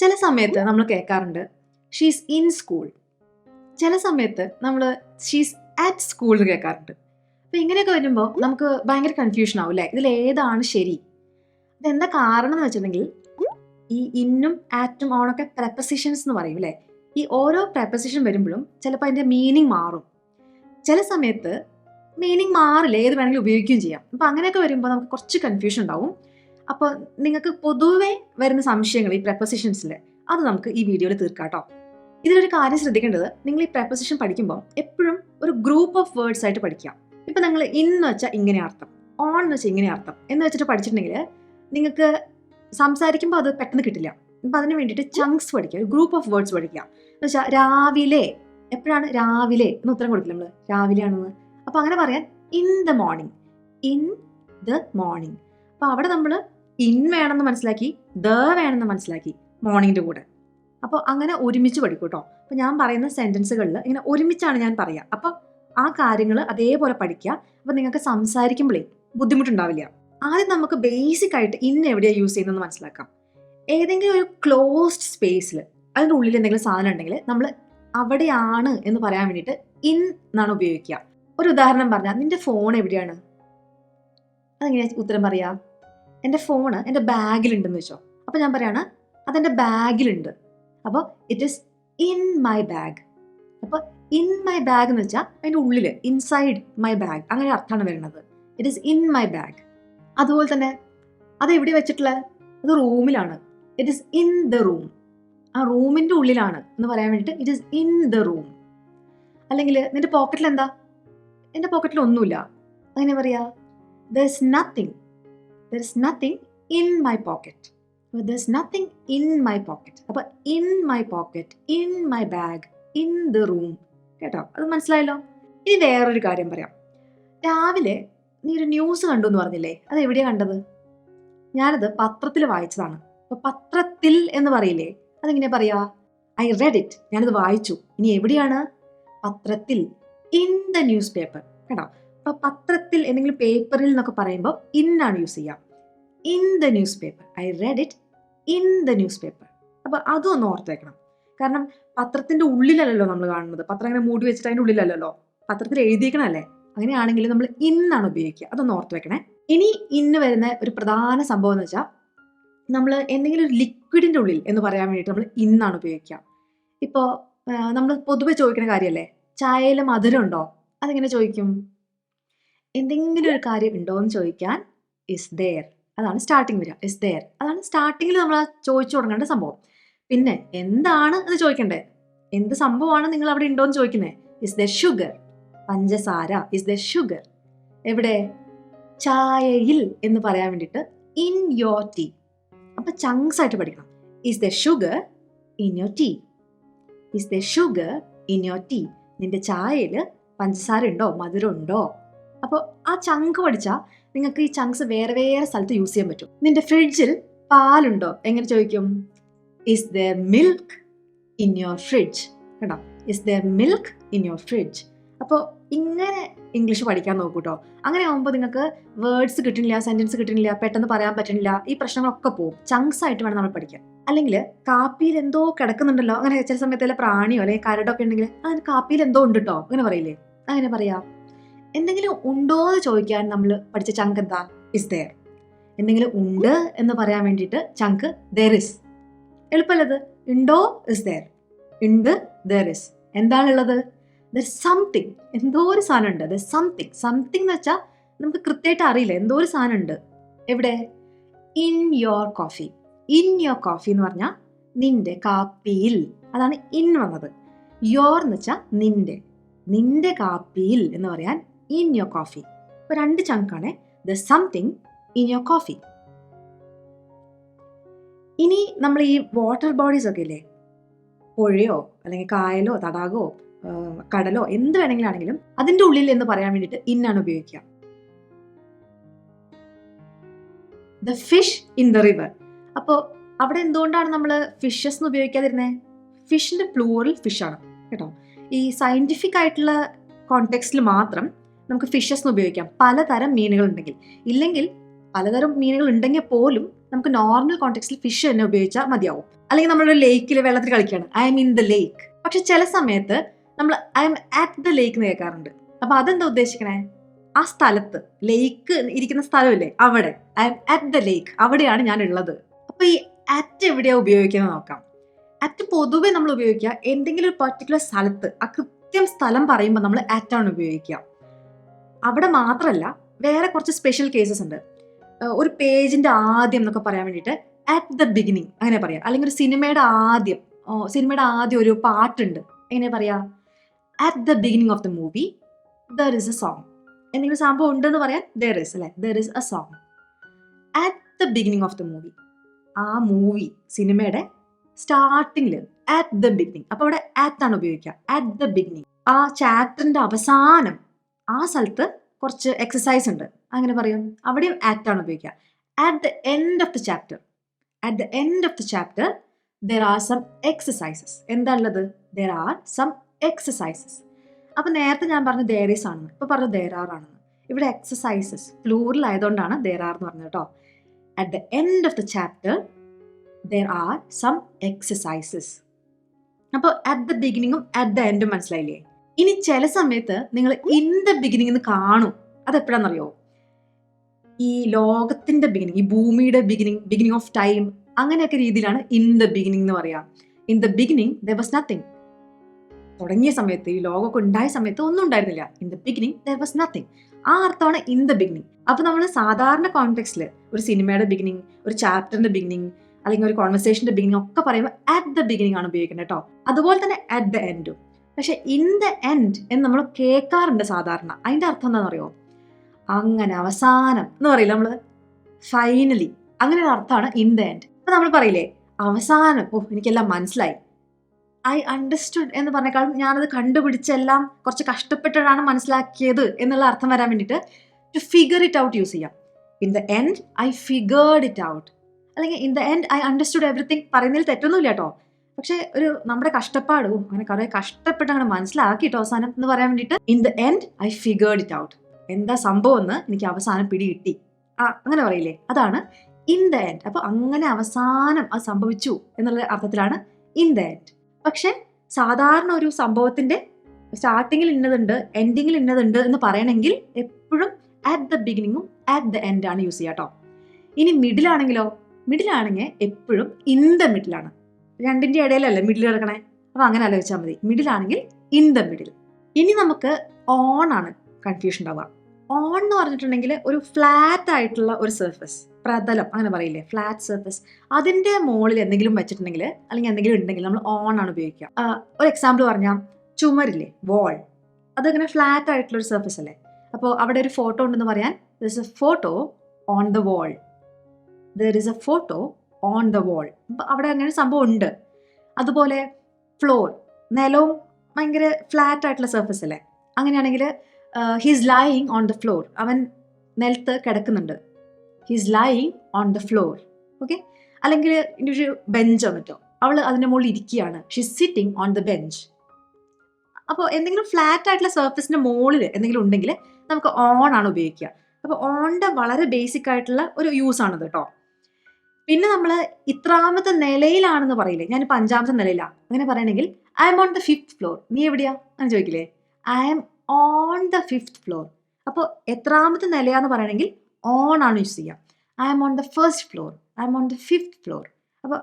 ചില സമയത്ത് നമ്മൾ കേൾക്കാറുണ്ട് ഷീസ് ഇൻ സ്കൂൾ. ചില സമയത്ത് നമ്മൾ ഷീസ് അറ്റ് സ്കൂൾ എന്ന് കേൾക്കാറുണ്ട്. അപ്പം ഇങ്ങനെയൊക്കെ വരുമ്പോൾ നമുക്ക് ഭയങ്കര കൺഫ്യൂഷൻ ആവും അല്ലേ, ഇതിൽ ഏതാണ് ശരി? ഇതെന്താ കാരണം എന്ന് വെച്ചിട്ടുണ്ടെങ്കിൽ ഈ ഇന്നും ആറ്റും ഓണൊക്കെ പ്രെപ്പസിഷൻസ് എന്ന് പറയും അല്ലേ. ഈ ഓരോ പ്രെപ്പസിഷൻ വരുമ്പോഴും ചിലപ്പോൾ അതിൻ്റെ മീനിങ് മാറും. ചില സമയത്ത് മീനിങ് മാറില്ല, ഏത് വേണമെങ്കിലും ഉപയോഗിക്കുകയും ചെയ്യാം. അപ്പം അങ്ങനെയൊക്കെ വരുമ്പോൾ നമുക്ക് കുറച്ച് കൺഫ്യൂഷൻ ഉണ്ടാവും. അപ്പോൾ നിങ്ങൾക്ക് പൊതുവെ വരുന്ന സംശയങ്ങൾ ഈ പ്രെപ്പസിഷൻസിൽ അത് നമുക്ക് ഈ വീഡിയോയിൽ തീർക്കാം കേട്ടോ. ഇതിലൊരു കാര്യം ശ്രദ്ധിക്കേണ്ടത്, നിങ്ങൾ ഈ പ്രെപ്പസിഷൻ പഠിക്കുമ്പോൾ എപ്പോഴും ഒരു ഗ്രൂപ്പ് ഓഫ് വേർഡ്സ് ആയിട്ട് പഠിക്കാം. ഇപ്പം നിങ്ങൾ ഇൻ എന്ന് വെച്ചാൽ ഇങ്ങനെ അർത്ഥം, ഓൺ എന്ന് വെച്ചാൽ ഇങ്ങനെ അർത്ഥം എന്ന് വെച്ചിട്ട് പഠിച്ചിട്ടുണ്ടെങ്കിൽ നിങ്ങൾക്ക് സംസാരിക്കുമ്പോൾ അത് പെട്ടെന്ന് കിട്ടില്ല. അപ്പം അതിന് വേണ്ടിയിട്ട് ചങ്ക്സ് പഠിക്കുക, ഒരു ഗ്രൂപ്പ് ഓഫ് വേർഡ്സ് പഠിക്കുക. എന്ന് വെച്ചാൽ രാവിലെ, എപ്പോഴാണ് രാവിലെ എന്ന് ഉത്തരം കൊടുക്കില്ല നമ്മൾ, രാവിലെ ആണെന്ന്. അപ്പോൾ അങ്ങനെ പറയാൻ in the morning, in the morning. അപ്പോൾ അവിടെ നമ്മൾ ഇൻ വേണമെന്ന് മനസ്സിലാക്കി, ദ വേണമെന്ന് മനസ്സിലാക്കി മോർണിംഗിൻ്റെ കൂടെ. അപ്പോൾ അങ്ങനെ ഒരുമിച്ച് പഠിക്കും കേട്ടോ. അപ്പോൾ ഞാൻ പറയുന്ന സെൻറ്റൻസുകളിൽ ഇങ്ങനെ ഒരുമിച്ചാണ് ഞാൻ പറയുക. അപ്പോൾ ആ കാര്യങ്ങൾ അതേപോലെ പഠിക്കുക. അപ്പോൾ നിങ്ങൾക്ക് സംസാരിക്കുമ്പോഴേ ബുദ്ധിമുട്ടുണ്ടാവില്ല. ആദ്യം നമുക്ക് ബേസിക് ആയിട്ട് ഇൻ എവിടെയാണ് യൂസ് ചെയ്യുന്നതെന്ന് മനസ്സിലാക്കാം. ഏതെങ്കിലും ഒരു ക്ലോസ്ഡ് സ്പേസിൽ അതിൻ്റെ ഉള്ളിൽ എന്തെങ്കിലും സാധനം ഉണ്ടെങ്കിൽ നമ്മൾ അവിടെയാണ് എന്ന് പറയാൻ വേണ്ടിയിട്ട് ഇൻ എന്നാണ് ഉപയോഗിക്കുക. ഒരു ഉദാഹരണം പറഞ്ഞാൽ, നിന്റെ ഫോൺ എവിടെയാണ്? അതെങ്ങനെയാണ് ഉത്തരം പറയാ? എൻ്റെ ഫോണ് എൻ്റെ ബാഗിലുണ്ടെന്ന് വെച്ചോ. അപ്പോൾ ഞാൻ പറയാണ് അതെൻ്റെ ബാഗിലുണ്ട്. അപ്പോൾ it is in my bag. അപ്പോൾ ഇൻ മൈ ബാഗ് എന്ന് വെച്ചാൽ അതിൻ്റെ ഉള്ളിൽ, ഇൻസൈഡ് മൈ ബാഗ്, അങ്ങനെ അർത്ഥമാണ് വരുന്നത്. It is in my bag. അതുപോലെ തന്നെ അത് എവിടെ വെച്ചിട്ടുള്ളത്? അത് റൂമിലാണ്. It is in the room. ആ റൂമിൻ്റെ ഉള്ളിലാണ് എന്ന് പറയാൻ വേണ്ടിയിട്ട് it is in the room. അല്ലെങ്കിൽ നിന്റെ പോക്കറ്റിൽ എന്താ? എൻ്റെ പോക്കറ്റിൽ ഒന്നുമില്ല. അങ്ങനെ പറയാ, there is nothing, there is nothing in my pocket. There is nothing in my pocket. അപ്പോൾ in my pocket, in my bag, in the room. കേട്ടോ, അത് മനസ്സിലായല്ലോ. ഇനി വേറൊരു കാര്യം പറയാം. രാവിലെ നീ ഒരു ന്യൂസ് കണ്ടു എന്ന് പറഞ്ഞില്ലേ, അത് എവിടെയാണ് കണ്ടത്? ഞാനത് പത്രത്തിൽ വായിച്ചതാണ്. അപ്പോൾ പത്രത്തിൽ എന്ന് പറയില്ലേ, അതെങ്ങനെയാ പറയാ? ഐ റെഡ് ഇറ്റ്, ഞാനത് വായിച്ചു. ഇനി എവിടെയാണ്? പത്രത്തിൽ, ഇൻ ദ ന്യൂസ് പേപ്പർ. കേട്ടോ, അപ്പോൾ പത്രത്തിൽ എന്തെങ്കിലും പേപ്പറിൽ എന്നൊക്കെ പറയുമ്പോൾ ഇന്നാണ് യൂസ് ചെയ്യുക. In the news paper, I read it in the news paper. അപ്പോൾ അതും ഒന്ന് ഓർത്ത് വെക്കണം. കാരണം പത്രത്തിൻ്റെ ഉള്ളിലല്ലല്ലോ നമ്മൾ കാണുന്നത്. പത്രം അങ്ങനെ മൂടി വെച്ചിട്ട് അതിൻ്റെ ഉള്ളിലല്ലല്ലോ, പത്രത്തിൽ എഴുതിയേക്കണല്ലേ. അങ്ങനെയാണെങ്കിൽ നമ്മൾ ഇന്നാണ് ഉപയോഗിക്കുക. അതൊന്ന് ഓർത്ത് വെക്കണേ. ഇനി ഇന്ന് വരുന്ന ഒരു പ്രധാന സംഭവം എന്ന് വെച്ചാൽ, നമ്മൾ എന്തെങ്കിലും ഒരു ലിക്വിഡിൻ്റെ ഉള്ളിൽ എന്ന് പറയാൻ വേണ്ടിയിട്ട് നമ്മൾ ഇന്നാണ് ഉപയോഗിക്കുക. ഇപ്പോൾ നമ്മൾ പൊതുവെ ചോദിക്കുന്ന കാര്യമല്ലേ, ചായയിൽ മധുരം ഉണ്ടോ? അതെങ്ങനെ ചോദിക്കും? എന്തെങ്കിലും ഒരു കാര്യം ഉണ്ടോ എന്ന് ചോദിക്കാൻ ഇസ് ദെയർ, അതാണ് സ്റ്റാർട്ടിങ് വരിക. ഇസ് ദെയർ, അതാണ് സ്റ്റാർട്ടിങ്ങിൽ നമ്മൾ ചോദിച്ചു തുടങ്ങേണ്ട സംഭവം. പിന്നെ എന്താണ് എന്ന് ചോദിക്കണ്ടേ, എന്ത് സംഭവമാണ് നിങ്ങൾ അവിടെ ഉണ്ടോ എന്ന് ചോദിക്കുന്നത്? ഇസ് ദെയർ ഷുഗർ, പഞ്ചസാര, ഇസ് ദെയർ ഷുഗർ. എവിടെ? ചായയിൽ എന്ന് പറയാൻ വേണ്ടിയിട്ട് ഇൻ യോർ ടീ. അപ്പം ചങ്ക്സ് ആയിട്ട് പഠിക്കണം. Is there sugar in your tea, is there sugar in your tea. നിന്റെ ചായയിൽ പഞ്ചസാര ഉണ്ടോ, മധുരം ഉണ്ടോ? അപ്പോൾ ആ ചങ്ക് പഠിച്ചാൽ നിങ്ങൾക്ക് ഈ ചങ്ക്സ് വേറെ വേറെ സ്ഥലത്ത് യൂസ് ചെയ്യാൻ പറ്റും. നിന്റെ ഫ്രിഡ്ജിൽ പാലുണ്ടോ? എങ്ങനെ ചോദിക്കും? Is there milk in your fridge. കേട്ടോ, is there milk in your fridge. അപ്പോൾ ഇങ്ങനെ ഇംഗ്ലീഷ് പഠിക്കാൻ നോക്കൂ കേട്ടോ. അങ്ങനെ ആകുമ്പോൾ നിങ്ങൾക്ക് വേർഡ്സ് കിട്ടുന്നില്ല, സെൻറ്റൻസ് കിട്ടുന്നില്ല, പെട്ടെന്ന് പറയാൻ പറ്റുന്നില്ല, ഈ പ്രശ്നങ്ങളൊക്കെ പോകും. ചങ്ക്സ് ആയിട്ട് വേണം നമ്മൾ പഠിക്കാൻ. അല്ലെങ്കിൽ കാപ്പിയിൽ എന്തോ കിടക്കുന്നുണ്ടല്ലോ, അങ്ങനെ ചില സമയത്ത് പ്രാണിയോ അല്ലെങ്കിൽ കരടൊക്കെ ഉണ്ടെങ്കിൽ അതിന് കാപ്പിയിൽ എന്തോ ഉണ്ട് കേട്ടോ, അങ്ങനെ പറയില്ലേ? അങ്ങനെ പറയാം. എന്തെങ്കിലും ഉണ്ടോ എന്ന് ചോദിക്കാൻ നമ്മൾ പഠിച്ച ചങ്ക് എന്താ? Is there. എന്തെങ്കിലും ഉണ്ട് എന്ന് പറയാൻ വേണ്ടിയിട്ട് ചങ്ക് ദെയർ ഇസ്. എളുപ്പമല്ലത്? ഉണ്ടോ, ഇസ് ദെയർ. ഉണ്ട്, ദെയർ ഇസ്. എന്താണുള്ളത്? ദർ സംതിങ്, എന്തോ ഒരു സാധനം ഉണ്ട്. There something. സംതിങ് എന്ന് വെച്ചാൽ നമുക്ക് കൃത്യമായിട്ട് അറിയില്ല, എന്തോ ഒരു സാധനം ഉണ്ട്. എവിടെ? In your coffee. In your coffee എന്ന് പറഞ്ഞാൽ നിന്റെ കാപ്പിയിൽ, അതാണ് ഇൻ വന്നത്. യോർ എന്ന് വെച്ചാൽ നിന്റെ, നിന്റെ കാപ്പിയിൽ എന്ന് പറയാൻ ഇൻ യോർ കോഫി. ഇപ്പോൾ രണ്ട് ചങ്കാണ്. The something in your coffee. ഇനി നമ്മൾ ഈ വാട്ടർ ബോഡീസ് ഒക്കെ ഇല്ലേ, പുഴയോ അല്ലെങ്കിൽ കായലോ തടാകമോ കടലോ എന്ത് വേണമെങ്കിലാണെങ്കിലും അതിൻ്റെ ഉള്ളിൽ എന്ന് പറയാൻ വേണ്ടിയിട്ട് ഇന്നാണ് ഉപയോഗിക്കുക. The fish in the river. അപ്പോൾ അവിടെ എന്തുകൊണ്ടാണ് നമ്മൾ ഫിഷസ് എന്ന് ഉപയോഗിക്കാതിരുന്നത്? ഫിഷിൻ്റെ പ്ലൂറൽ ഫിഷാണ് കേട്ടോ. ഈ സയൻറ്റിഫിക് ആയിട്ടുള്ള കോണ്ടെക്സ്റ്റിൽ മാത്രം നമുക്ക് ഫിഷസ് എന്ന് ഉപയോഗിക്കാം, പലതരം മീനുകൾ ഉണ്ടെങ്കിൽ. ഇല്ലെങ്കിൽ പലതരം മീനുകൾ ഉണ്ടെങ്കിൽ പോലും നമുക്ക് നോർമൽ കോണ്ടെക്സ്റ്റിൽ ഫിഷ് തന്നെ ഉപയോഗിച്ചാൽ മതിയാവും. അല്ലെങ്കിൽ നമ്മളൊരു ലേക്കിൽ വെള്ളത്തിൽ കളിക്കുകയാണ്, ഐ എം ഇൻ ദ ലേക്ക്. പക്ഷെ ചില സമയത്ത് നമ്മൾ ഐ എം അറ്റ് ദ ലേക്ക് എന്ന് കേൾക്കാറുണ്ട്. അപ്പൊ അതെന്താ ഉദ്ദേശിക്കണേ? ആ സ്ഥലത്ത്, ലേക്ക് ഇരിക്കുന്ന സ്ഥലമില്ലേ, അവിടെ ഐ എം അറ്റ് ദ ലേക്ക്, അവിടെയാണ് ഞാൻ ഉള്ളത്. അപ്പൊ ഈ അറ്റ് എവിടെയാ ഉപയോഗിക്കുന്നത് നോക്കാം. അറ്റ് പൊതുവെ നമ്മൾ ഉപയോഗിക്കുക എന്തെങ്കിലും ഒരു പർട്ടിക്കുലർ സ്ഥലത്ത്, ആ കൃത്യം സ്ഥലം പറയുമ്പോൾ നമ്മൾ അറ്റ് ആണ് ഉപയോഗിക്കുക. അവിടെ മാത്രമല്ല, വേറെ കുറച്ച് സ്പെഷ്യൽ കേസസ് ഉണ്ട്. ഒരു പേജിന്റെ ആദ്യം എന്നൊക്കെ പറയാൻ വേണ്ടിയിട്ട് അറ്റ് ദ ബിഗിനിങ് അങ്ങനെ പറയാം. അല്ലെങ്കിൽ ഒരു സിനിമയുടെ ആദ്യം ഒരു പാട്ടുണ്ട്, എങ്ങനെ പറയാ? At the beginning of the movie there is A song. എന്തെങ്കിലും സംഭവം ഉണ്ടെന്ന് പറയാൻ ദർ ഇസ്, അല്ലെ, there is A song. At the beginning of the movie, ആ മൂവി സിനിമയുടെ സ്റ്റാർട്ടിങ്ങിൽ അറ്റ് ദ ബിഗിനിങ്. അപ്പൊ അവിടെ അറ്റ് ആണ് ഉപയോഗിക്കുക, അറ്റ് ദ ബിഗിനിങ്. ആ ചാപ്റ്ററിന്റെ അവസാനം ആ സ്ഥലത്ത് കുറച്ച് എക്സസൈസ് ഉണ്ട്, അങ്ങനെ പറയും, അവിടെയും അറ്റ് ആണ് ഉപയോഗിക്കുക. At the end of the chapter, at the end of the chapter there are some exercises. എന്താണുള്ളത്? There are some exercises. അപ്പൊ നേരത്തെ ഞാൻ പറഞ്ഞു there is ആണെന്ന്, ഇപ്പൊ പറഞ്ഞു there are ആണെന്ന്. ഇവിടെ എക്സസൈസസ് പ്ലൂറൽ ആയതുകൊണ്ടാണ് there are എന്ന് പറഞ്ഞത് കേട്ടോ. At the end of the chapter there are some exercises. അപ്പോൾ അറ്റ് ദ ബിഗിനിങ്ങും അറ്റ് ദ എൻഡും മനസ്സിലായില്ലേ? ഇനി ചില സമയത്ത് നിങ്ങൾ ഇൻ ദ ബിഗിനിങ് എന്ന് കാണും. അതെപ്പോഴാണെന്നറിയോ? ഈ ലോകത്തിന്റെ ബിഗിനിങ്, ഈ ഭൂമിയുടെ ബിഗിനിങ് ഓഫ് ടൈം, അങ്ങനെയൊക്കെ രീതിയിലാണ് ഇൻ ദ ബിഗിനിങ് എന്ന് പറയാം. In the beginning there was nothing. തുടങ്ങിയ സമയത്ത്, ഈ ലോകമൊക്കെ ഉണ്ടായ സമയത്ത് ഒന്നും ഉണ്ടായിരുന്നില്ല. In the beginning there was nothing. ആ അർത്ഥമാണ് ഇൻ ദ ബിഗിനിങ്. അപ്പൊ നമ്മൾ സാധാരണ കോണ്ടെക്സ്റ്റിൽ ഒരു സിനിമയുടെ ബിഗിനിങ്, ഒരു ചാപ്റ്ററിന്റെ ബിഗിനിങ്, അല്ലെങ്കിൽ ഒരു കോൺവെർസേഷന്റെ ബിഗിനിങ് ഒക്കെ പറയുമ്പോൾ അറ്റ് ദ ബിഗിനിങ് ആണ് ഉപയോഗിക്കുന്നത് കേട്ടോ. അതുപോലെ തന്നെ അറ്റ് ദ എൻഡും. പക്ഷെ ഇൻ ദ എൻഡ് എന്ന് നമ്മൾ കേൾക്കാറുണ്ട് സാധാരണ. അതിന്റെ അർത്ഥം എന്താണെന്ന് അറിയോ? അങ്ങനെ അവസാനം എന്ന് പറയില്ല നമ്മള്, ഫൈനലി, അങ്ങനെ ഒരു അർത്ഥമാണ് ഇൻ ദ എൻഡ്. അപ്പൊ നമ്മൾ പറയില്ലേ അവസാനം, എനിക്കെല്ലാം മനസ്സിലായി, ഐ അണ്ടർസ്റ്റുഡ് എന്ന് പറഞ്ഞേക്കാളും ഞാനത് കണ്ടുപിടിച്ചെല്ലാം കുറച്ച് കഷ്ടപ്പെട്ടിട്ടാണ് മനസ്സിലാക്കിയത് എന്നുള്ള അർത്ഥം വരാൻ വേണ്ടിയിട്ട് to figure it out use ചെയ്യാം. In the end I figured it out, അല്ലെങ്കിൽ in the end I understood everything പറയുന്നതിൽ തെറ്റൊന്നുമില്ല കേട്ടോ. പക്ഷെ ഒരു നമ്മുടെ കഷ്ടപ്പാട്, അങ്ങനെ കുറെ കഷ്ടപ്പെട്ട് അങ്ങനെ മനസ്സിലാക്കിയിട്ട് അവസാനം എന്ന് പറയാൻ വേണ്ടിയിട്ട് in the end I figured it out, എന്താ സംഭവം എന്ന് എനിക്ക് അവസാനം പിടികിട്ടി, അങ്ങനെ പറയില്ലേ, അതാണ് ഇൻ ദ എൻഡ്. അപ്പൊ അങ്ങനെ അവസാനം അത് സംഭവിച്ചു എന്നുള്ള അർത്ഥത്തിലാണ് ഇൻ ദ എൻഡ്. പക്ഷെ സാധാരണ ഒരു സംഭവത്തിന്റെ സ്റ്റാർട്ടിങ്ങിൽ ഇന്നതുണ്ട്, എൻഡിങ്ങിൽ ഇന്നതുണ്ട് എന്ന് പറയണമെങ്കിൽ എപ്പോഴും അറ്റ് ദ ബിഗിനിങ്ങും അറ്റ് ദ എൻഡ് ആണ് യൂസ് ചെയ്യുക കേട്ടോ. ഇനി മിഡിലാണെങ്കിലോ? മിഡിലാണെങ്കിൽ എപ്പോഴും ഇൻ ദ മിഡിലാണ്. രണ്ടിന്റെ ഇടയിലല്ലേ മിഡിൽ കിടക്കണേ. അപ്പൊ അങ്ങനെ ആലോചിച്ചാൽ മതി. മിഡിലാണെങ്കിൽ ഇൻ ദ മിഡിൽ. ഇനി നമുക്ക് ഓൺ ആണ് കൺഫ്യൂഷൻ ഉണ്ടാവുക. ഓൺ എന്ന് പറഞ്ഞിട്ടുണ്ടെങ്കിൽ ഒരു ഫ്ലാറ്റ് ആയിട്ടുള്ള ഒരു സർഫസ്, പ്രതലം അങ്ങനെ പറയില്ലേ, ഫ്ലാറ്റ് സർഫസ്, അതിന്റെ മുകളിൽ എന്തെങ്കിലും വെച്ചിട്ടുണ്ടെങ്കിൽ അല്ലെങ്കിൽ എന്തെങ്കിലും ഉണ്ടെങ്കിൽ നമ്മൾ ഓൺ ആണ് ഉപയോഗിക്കുക. ഒരു എക്സാമ്പിൾ പറഞ്ഞാൽ ചുമരില്ലേ, വാൾ, അതിങ്ങനെ ഫ്ലാറ്റ് ആയിട്ടുള്ള ഒരു സർഫസ് അല്ലേ. അപ്പോൾ അവിടെ ഒരു ഫോട്ടോ ഉണ്ടെന്ന് പറയാൻ there is a photo on the wall. there is a photo on the wall. അവിടെ അങ്ങനെ സംഭവം ഉണ്ട്. അതുപോലെ ഫ്ലോർ, നിലവും ഭയങ്കര ഫ്ലാറ്റ് ആയിട്ടുള്ള സർഫസ് അല്ലേ. അങ്ങനെയാണെങ്കിൽ he's lying on the floor, അവൻ നിലത്ത് കിടക്കുന്നുണ്ട്, he's lying on the floor. Okay. അല്ലെങ്കിൽ ഇനി ഒരു ബെഞ്ചോ മറ്റോ, അവൾ അതിൻ്റെ മുകളിൽ ഇരിക്കുകയാണ്, she's sitting on the bench. അപ്പോൾ എന്തെങ്കിലും ഫ്ലാറ്റ് ആയിട്ടുള്ള സർഫസിന്റെ മുകളിൽ എന്തെങ്കിലും ഉണ്ടെങ്കിൽ നമുക്ക് ഓൺ ആണ് ഉപയോഗിക്കുക. അപ്പോൾ ഓണിന്റെ വളരെ ബേസിക് ആയിട്ടുള്ള ഒരു യൂസ് ആണത് കേട്ടോ. പിന്നെ നമ്മൾ ഇത്രാമത്തെ നിലയിലാണെന്ന് പറയില്ലേ, ഞാനിപ്പോൾ 5ാമത്തെ നിലയിലാണ്, അങ്ങനെ പറയണമെങ്കിൽ I'm on the 5th floor. നീ എവിടെയാ അങ്ങനെ ചോദിക്കില്ലേ, I'm on the 5th floor. അപ്പോൾ എത്രാമത്തെ നിലയാന്ന് പറയണമെങ്കിൽ ഓൺ ആണ് യൂസ് ചെയ്യുക. I'm on the 1st floor, I'm on the 5th floor. അപ്പോൾ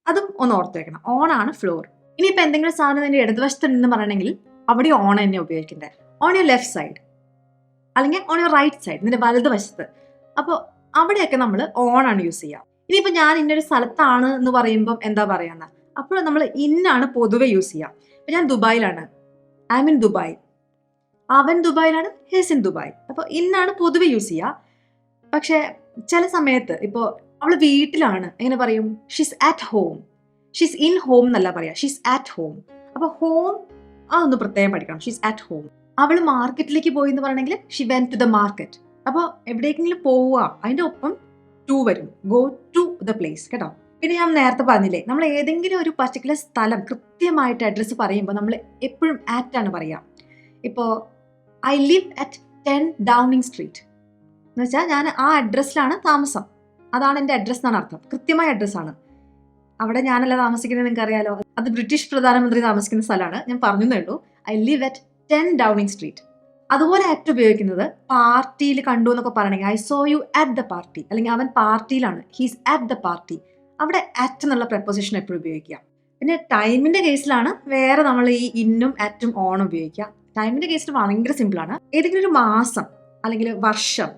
അതും ഒന്ന് ഓർത്ത് വെക്കണം, ഓൺ ആണ് ഫ്ലോർ. ഇനിയിപ്പോൾ എന്തെങ്കിലും സാധനം എൻ്റെ ഇടതുവശത്ത് ഉണ്ടെന്ന് പറയണമെങ്കിൽ അവിടെ ഓൺ തന്നെ ഉപയോഗിക്കേണ്ടത്. ഓൺ യുവർ ലെഫ്റ്റ് സൈഡ് അല്ലെങ്കിൽ ഓൺ യുവർ റൈറ്റ് സൈഡ്, നിന്റെ വലതുവശത്ത്. അപ്പോൾ അവിടെയൊക്കെ നമ്മൾ ഓൺ ആണ് യൂസ് ചെയ്യുക. ഇനിയിപ്പോൾ ഞാൻ ഇന്നൊരു സ്ഥലത്താണ് എന്ന് പറയുമ്പം എന്താ പറയാന്ന്, അപ്പോൾ നമ്മൾ ഇന്നാണ് പൊതുവെ യൂസ് ചെയ്യുക. ഇപ്പം ഞാൻ ദുബായിലാണ്, ഐ എം ഇൻ ദുബായ്. അവൻ ദുബായിലാണ്, ഹിസ് ഇൻ ദുബായ്. അപ്പോൾ ഇന്നാണ് പൊതുവെ യൂസ് ചെയ്യുക. പക്ഷെ ചില സമയത്ത് ഇപ്പോൾ അവൾ വീട്ടിലാണ്, എങ്ങനെ പറയും, she's at home. She's in home എന്നല്ല പറയാം, ഷീസ് അറ്റ് ഹോം. അപ്പോൾ ഹോം അതൊന്ന് പ്രത്യേകം പഠിക്കണം, ഷീസ് അറ്റ് ഹോം. അവൾ മാർക്കറ്റിലേക്ക് പോയി എന്ന് പറയണമെങ്കിൽ she went to the market. അപ്പോൾ എവിടേക്കെങ്കിലും പോവുക, അതിൻ്റെ ഒപ്പം ടു വരും, ഗോ ടു ദ പ്ലേസ് കേട്ടോ. പിന്നെ ഞാൻ നേരത്തെ പറഞ്ഞില്ലേ, നമ്മൾ ഏതെങ്കിലും ഒരു പർട്ടിക്കുലർ സ്ഥലം കൃത്യമായിട്ട് അഡ്രസ്സ് പറയുമ്പോൾ നമ്മൾ എപ്പോഴും ആറ്റ് ആണ് പറയുക. ഇപ്പോൾ I live at 10 Downing street എന്ന് വെച്ചാൽ ഞാൻ ആ അഡ്രസ്സിലാണ് താമസം, അതാണ് എൻ്റെ അഡ്രസ്സ് എന്നാണ് അർത്ഥം, കൃത്യമായ അഡ്രസ്സാണ്. അവിടെ ഞാനല്ല താമസിക്കുന്നത്, നിങ്ങൾക്ക് അറിയാലോ. അത് ബ്രിട്ടീഷ് പ്രധാനമന്ത്രി താമസിക്കുന്ന സ്ഥലമാണ്. ഞാൻ പറഞ്ഞതേ ഉള്ളൂ. I live at 10 Downing street. അതുപോലെ അറ്റ് ഉപയോഗിക്കുന്നത് പാർട്ടിയിൽ കണ്ടു എന്നൊക്കെ പറയണമെങ്കിൽ I so you at the party, അല്ലെങ്കിൽ അവൻ പാർട്ടിയിലാണ്, ഹീസ് അറ്റ് ദ പാർട്ടി. അവിടെ അറ്റ് എന്നുള്ള പ്രപ്പോസിഷൻ എപ്പോഴും ഉപയോഗിക്കുക. പിന്നെ ടൈമിന്റെ കേസിലാണ് വേറെ നമ്മൾ ഈ ഇന്നും അറ്റും ഓണും ഉപയോഗിക്കുക. ടൈമിന്റെ കേസിൽ ഭയങ്കര സിമ്പിളാണ്. ഏതെങ്കിലും ഒരു മാസം അല്ലെങ്കിൽ വർഷം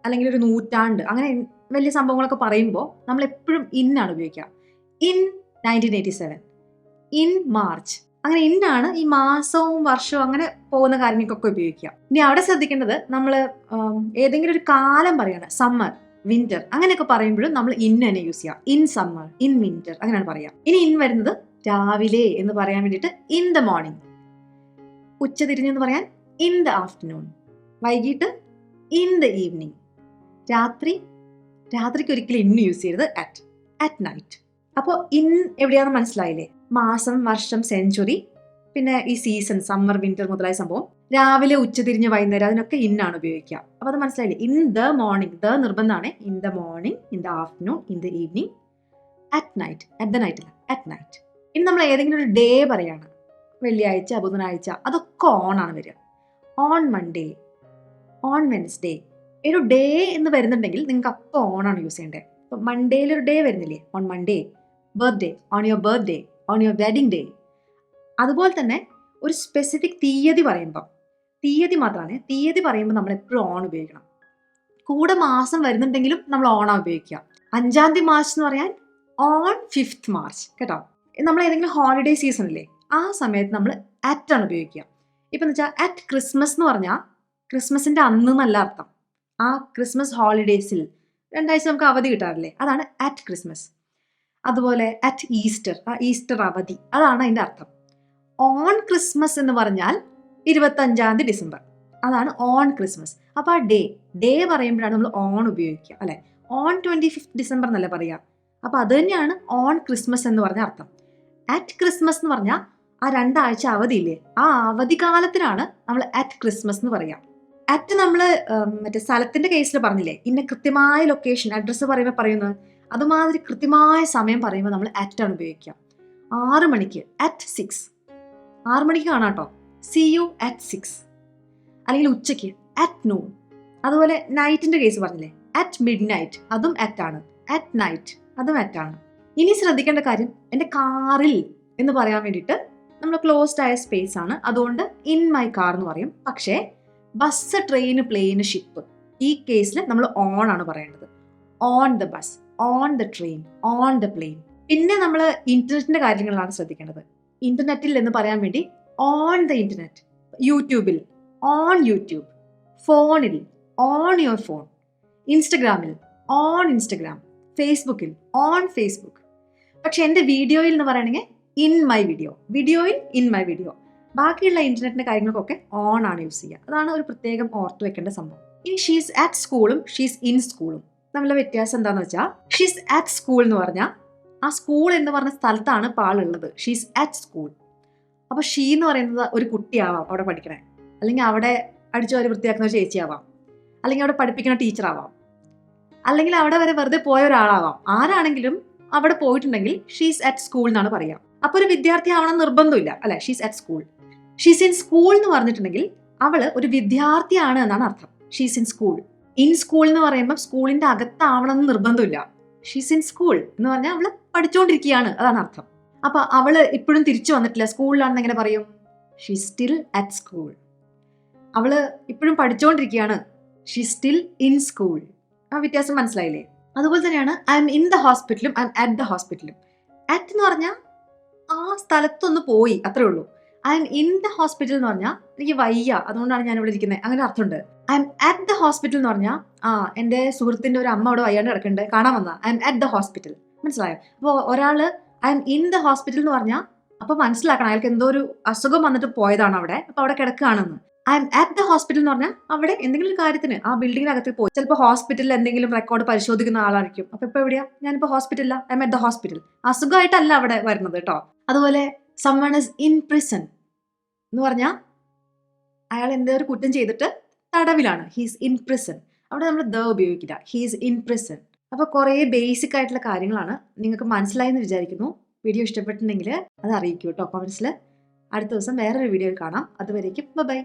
അല്ലെങ്കിൽ ഒരു നൂറ്റാണ്ട് അങ്ങനെ വലിയ സംഭവങ്ങളൊക്കെ പറയുമ്പോൾ നമ്മൾ എപ്പോഴും ഇന്നാണ് ഉപയോഗിക്കുക. ഇൻ 1987, ഇൻ മാർച്ച്, അങ്ങനെ ഇന്നാണ് ഈ മാസവും വർഷവും അങ്ങനെ പോകുന്ന കാര്യങ്ങൾക്കൊക്കെ ഉപയോഗിക്കുക. ഇനി അവിടെ ശ്രദ്ധിക്കേണ്ടത്, നമ്മൾ ഏതെങ്കിലും ഒരു കാലം പറയാണ്, സമ്മർ, വിന്റർ അങ്ങനെയൊക്കെ പറയുമ്പോഴും നമ്മൾ ഇൻ തന്നെ യൂസ് ചെയ്യുക. ഇൻ സമ്മർ, ഇൻ വിന്റർ അങ്ങനെയാണ് പറയുക. ഇനി ഇൻ വരുന്നത് രാവിലെ എന്ന് പറയാൻ വേണ്ടിയിട്ട് ഇൻ ദ മോർണിംഗ്, ഉച്ച തിരിഞ്ഞെന്ന് പറയാൻ ഇൻ ദ ആഫ്റ്റർനൂൺ, വൈകിട്ട് ഇൻ ദ ഈവനിങ്, രാത്രിക്ക് ഒരിക്കലും ഇന്ന് യൂസ് ചെയ്യരുത്, അറ്റ് നൈറ്റ്. അപ്പോൾ ഇൻ എവിടെയാണെന്ന് മനസ്സിലായില്ലേ? മാസം, വർഷം, സെഞ്ചുറി, പിന്നെ ഈ സീസൺ, സമ്മർ, വിന്റർ മുതലായ സംഭവം, രാവിലെ, ഉച്ച തിരിഞ്ഞ്, വൈകുന്നേരം, അതിനൊക്കെ ഇന്നാണ് ഉപയോഗിക്കുക. അപ്പോൾ അത് മനസ്സിലായില്ലേ? ഇൻ ദ മോർണിംഗ്, ദ നിർബന്ധമാണ്. In the morning, in the afternoon, in the evening, at night, at the night അല്ല, അറ്റ് നൈറ്റ്. ഇനി നമ്മൾ ഏതെങ്കിലും ഒരു ഡേ പറയാണ്, വെള്ളിയാഴ്ച, ബുധനാഴ്ച, അതൊക്കെ ഓൺ ആണ് വരിക. On Monday, on Wednesday. ഒരു ഡേ എന്ന് വരുന്നുണ്ടെങ്കിൽ നിങ്ങൾക്ക് അപ്പോൾ ഓണാണ് യൂസ് ചെയ്യേണ്ടത്. ഇപ്പം മൺഡേയിൽ ഒരു ഡേ വരുന്നില്ലേ, on Monday, birthday, on your birthday, on your wedding day. അതുപോലെ തന്നെ ഒരു സ്പെസിഫിക് തീയതി പറയുമ്പോൾ, തീയതി മാത്രമാണ്, തീയതി പറയുമ്പോൾ നമ്മൾ എപ്പോഴും ഓൺ ഉപയോഗിക്കണം. കൂടെ മാസം വരുന്നുണ്ടെങ്കിലും നമ്മൾ ഓണാണ് ഉപയോഗിക്കുക. 5-ാം തീയതി മാർച്ച് എന്ന് പറയാൻ ഓൺ 5th മാർച്ച്, കേട്ടോ. നമ്മൾ ഏതെങ്കിലും ഹോളിഡേ സീസൺ ഇല്ലേ, ആ സമയത്ത് നമ്മൾ അറ്റാണ് ഉപയോഗിക്കുക. ഇപ്പം എന്ന് വെച്ചാൽ അറ്റ് ക്രിസ്മസ് എന്ന് പറഞ്ഞാൽ ക്രിസ്മസിൻ്റെ അന്ന് എന്നല്ല അർത്ഥം. ആ ക്രിസ്മസ് ഹോളിഡേയ്സിൽ 2 ആഴ്ച നമുക്ക് അവധി കിട്ടാറില്ലേ, അതാണ് അറ്റ് ക്രിസ്മസ്. അതുപോലെ അറ്റ് ഈസ്റ്റർ, ആ ഈസ്റ്റർ അവധി, അതാണ് അതിൻ്റെ അർത്ഥം. ഓൺ ക്രിസ്മസ് എന്ന് പറഞ്ഞാൽ 25-ാം തീയതി ഡിസംബർ, അതാണ് ഓൺ ക്രിസ്മസ്. അപ്പോൾ ആ ഡേ പറയുമ്പോഴാണ് നമ്മൾ ഓൺ ഉപയോഗിക്കുക, അല്ലെ? ഓൺ 25th ഡിസംബർ എന്നല്ല പറയുക. അപ്പോൾ അത് തന്നെയാണ് ഓൺ ക്രിസ്മസ് എന്ന് പറഞ്ഞ അർത്ഥം. അറ്റ് ക്രിസ്മസ് എന്ന് പറഞ്ഞാൽ ആ 2 ആഴ്ച അവധിയില്ലേ, ആ അവധി കാലത്തിനാണ് നമ്മൾ അറ്റ് ക്രിസ്മസ് എന്ന് പറയുക. അറ്റ് നമ്മൾ മറ്റേ സ്ഥലത്തിന്റെ കേസിൽ പറഞ്ഞില്ലേ, ഇന്ന കൃത്യമായ ലൊക്കേഷൻ, അഡ്രസ്സ് പറയുന്നത്, അതുമാതിരി കൃത്യമായ സമയം പറയുമ്പോൾ നമ്മൾ അറ്റാണ് ഉപയോഗിക്കുക. 6 മണിക്ക് അറ്റ് 6, 6 മണിക്ക് കാണാം കേട്ടോ, സി യു അറ്റ് 6. അല്ലെങ്കിൽ ഉച്ചയ്ക്ക് അറ്റ് നൂൺ. അതുപോലെ നൈറ്റിന്റെ കേസ് പറഞ്ഞില്ലേ, അറ്റ് മിഡ് നൈറ്റ്, അതും അറ്റാണ്. അറ്റ് നൈറ്റ്, അതും അറ്റാണ്. ഇനി ശ്രദ്ധിക്കേണ്ട കാര്യം, എൻ്റെ കാറിൽ എന്ന് പറയാൻ വേണ്ടിയിട്ട് നമ്മൾ ക്ലോസ്ഡ് ആയ സ്പേസ് ആണ്, അതുകൊണ്ട് ഇൻ മൈ കാർ എന്ന് പറയും. പക്ഷേ ബസ്, ട്രെയിന്, പ്ലെയിന്, ഷിപ്പ്, ഈ കേസിൽ നമ്മൾ ഓൺ ആണ് പറയേണ്ടത്. On the bus, on the train, on the plain. പിന്നെ നമ്മൾ ഇന്റർനെറ്റിന്റെ കാര്യങ്ങളാണ് ശ്രദ്ധിക്കേണ്ടത്. ഇന്റർനെറ്റിൽ എന്ന് പറയാൻ വേണ്ടി ഓൺ ദ ഇന്റർനെറ്റ്, യൂട്യൂബിൽ ഓൺ യൂട്യൂബ്, ഫോണിൽ ഓൺ യുവർ ഫോൺ, ഇൻസ്റ്റഗ്രാമിൽ ഓൺ ഇൻസ്റ്റഗ്രാം, ഫേസ്ബുക്കിൽ ഓൺ ഫേസ്ബുക്ക്. പക്ഷെ എൻ്റെ വീഡിയോയിൽ എന്ന് പറയുകയാണെങ്കിൽ ഇൻ മൈ വീഡിയോ, വീഡിയോയിൽ ഇൻ മൈ വീഡിയോ. ബാക്കിയുള്ള ഇന്റർനെറ്റിന്റെ കാര്യങ്ങൾക്കൊക്കെ ഓൺ ആണ് യൂസ് ചെയ്യുക. അതാണ് ഒരു പ്രത്യേകം ഓർത്ത് വെക്കേണ്ട സംഭവം. ഇനി ഷീസ് അറ്റ് സ്കൂളും ഷീസ് ഇൻ സ്കൂളും തമ്മിലുള്ള വ്യത്യാസം എന്താണെന്ന് വെച്ചാൽ, ഷീസ് അറ്റ് സ്കൂൾ എന്ന് പറഞ്ഞാൽ ആ സ്കൂൾ എന്ന് പറഞ്ഞ സ്ഥലത്താണ് ഇപ്പോൾ ആളുള്ളത്. She's at school. അപ്പോൾ ഷീ എന്ന് പറയുന്നത് ഒരു കുട്ടിയാവാം അവിടെ പഠിക്കണേ, അല്ലെങ്കിൽ അവിടെ അടിച്ചു വാരി വൃത്തിയാക്കുന്ന ഒരു ചേച്ചിയാവാം, അല്ലെങ്കിൽ അവിടെ പഠിപ്പിക്കുന്ന ടീച്ചറാവാം, അല്ലെങ്കിൽ അവിടെ വരെ വെറുതെ പോയ ഒരാളാവാം. ആരാണെങ്കിലും അവിടെ പോയിട്ടുണ്ടെങ്കിൽ ഷീസ് അറ്റ് സ്കൂൾ എന്നാണ് പറയുക. അപ്പോൾ ഒരു വിദ്യാർത്ഥി ആവണം നിർബന്ധമില്ല, അല്ലെ? She's at school. She's in school എന്ന് പറഞ്ഞിട്ടുണ്ടെങ്കിൽ അവള് ഒരു വിദ്യാർത്ഥിയാണ് എന്നാണ് അർത്ഥം. She's in school. In school എന്ന് പറയുമ്പോൾ സ്കൂളിന്റെ അകത്താവണം എന്ന് നിർബന്ധമില്ല. ഷീസ് ഇൻ സ്കൂൾ എന്ന് പറഞ്ഞാൽ അവള് പഠിച്ചുകൊണ്ടിരിക്കുകയാണ്, അതാണ് അർത്ഥം. അപ്പൊ അവള് ഇപ്പോഴും തിരിച്ചു വന്നിട്ടില്ല, സ്കൂളിലാണെന്ന് എങ്ങനെ പറയും? She's still at school. അവള് ഇപ്പോഴും പഠിച്ചുകൊണ്ടിരിക്കുകയാണ്, ഷീസ് സ്റ്റിൽ ഇൻ സ്കൂൾ. ആ വ്യത്യാസം മനസ്സിലായില്ലേ? അതുപോലെ തന്നെയാണ് ഐ എം ഇൻ ദ ഹോസ്പിറ്റലും ഐ എം അറ്റ് ദ ഹോസ്പിറ്റലും. അറ്റ് എന്ന് പറഞ്ഞാൽ ആ സ്ഥലത്തൊന്ന് പോയി, അത്രേ ഉള്ളൂ. I M in the hospital എന്ന് പറഞ്ഞാൽ എനിക്ക് വയ്യ, അതുകൊണ്ടാണ് ഞാൻ ഇവിടെ ഇരിക്കുന്നത്, അങ്ങനെ അർത്ഥമുണ്ട്. I M at the hospital എന്ന് പറഞ്ഞാൽ എൻ്റെ സുഹൃത്തിന്റെ ഒരു അമ്മ അവിടെ വയ്യാണ്ട് കിടക്കുന്നുണ്ട്, കാണാൻ വന്ന. I M at the hospital, മനസ്സിലായോ? അപ്പോൾ ഒരാള് I M in the hospital എന്ന് പറഞ്ഞാൽ അപ്പൊ മനസ്സിലാക്കണം അയാൾക്ക് എന്തോ ഒരു അസുഖം വന്നിട്ട് പോയതാണ് അവിടെ, അപ്പൊ അവിടെ കിടക്കുകയാണെന്ന്. I'm at the hospital എന്ന് പറഞ്ഞാൽ അവിടെ എന്തെങ്കിലും ഒരു കാര്യത്തിന് ആ ബിൽഡിങ്ങിനകത്ത് പോയി, ചിലപ്പോൾ ഹോസ്പിറ്റലിൽ എന്തെങ്കിലും റെക്കോർഡ് പരിശോധിക്കുന്ന ആളായിരിക്കും. അപ്പൊ ഇപ്പൊ എവിടെയാ? ഞാനിപ്പോ ഹോസ്പിറ്റലില്ല, I'm at the hospital. അസുഖമായിട്ടല്ല അവിടെ വരുന്നത് കേട്ടോ. അതുപോലെ someone is in prison എന്ന് പറഞ്ഞാൽ അയാൾ എന്തോ ഒരു കുറ്റം ചെയ്തിട്ട് തടവിലാണ്, ഹീസ് ഇൻ പ്രിസൺ. അവിടെ നമ്മൾ ദ ഉപയോഗിക്കില്ല, ഹീസ് ഇൻ പ്രിസൺ. അപ്പോൾ കുറേ ബേസിക് ആയിട്ടുള്ള കാര്യങ്ങളാണ് നിങ്ങൾക്ക് മനസ്സിലായെന്ന് വിചാരിക്കുന്നു. വീഡിയോ ഇഷ്ടപ്പെട്ടിട്ടുണ്ടെങ്കിൽ അത് അറിയിക്കൂ കേട്ടോ കമൻസിൽ. അടുത്ത ദിവസം വേറൊരു വീഡിയോയിൽ കാണാം. അതുവരേക്കും ബൈ.